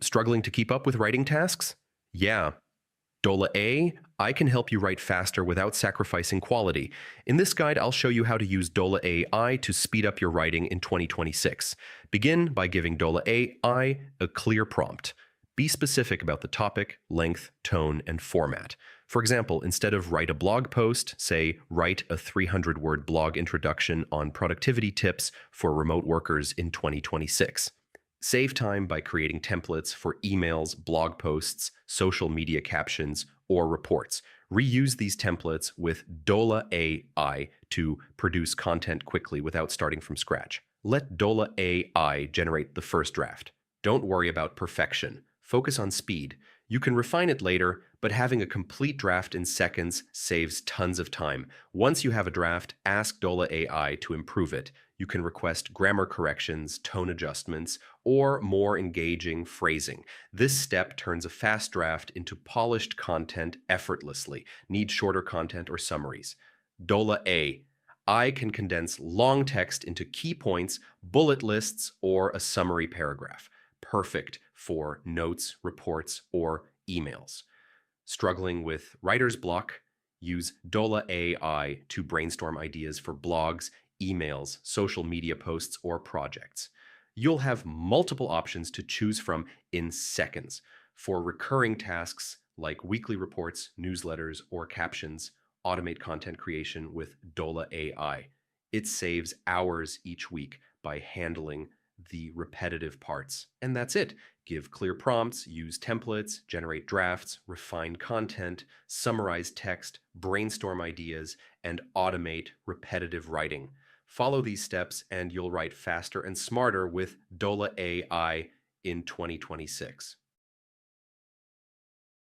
Struggling to keep up with writing tasks? Yeah. Dola AI can help you write faster without sacrificing quality. In this guide, I'll show you how to use Dola AI to speed up your writing in 2026. Begin by giving Dola AI a clear prompt. Be specific about the topic, length, tone, and format. For example, instead of write a blog post, say write a 300-word blog introduction on productivity tips for remote workers in 2026. Save time by creating templates for emails, blog posts, social media captions, or reports. Reuse these templates with Dola AI to produce content quickly without starting from scratch. Let Dola AI generate the first draft. Don't worry about perfection. Focus on speed. You can refine it later, but having a complete draft in seconds saves tons of time. Once you have a draft, ask Dola AI to improve it. You can request grammar corrections, tone adjustments, or more engaging phrasing. This step turns a fast draft into polished content effortlessly. Need shorter content or summaries? Dola AI can condense long text into key points, bullet lists, or a summary paragraph. Perfect for notes, reports, or emails. Struggling with writer's block? Use Dola AI to brainstorm ideas for blogs, emails, social media posts, or projects. You'll have multiple options to choose from in seconds. For recurring tasks like weekly reports, newsletters, or captions, automate content creation with Dola AI. It saves hours each week by handling the repetitive parts. And that's it. Give clear prompts, use templates, generate drafts, refine content, summarize text, brainstorm ideas, and automate repetitive writing. Follow these steps and you'll write faster and smarter with Dola AI in 2026.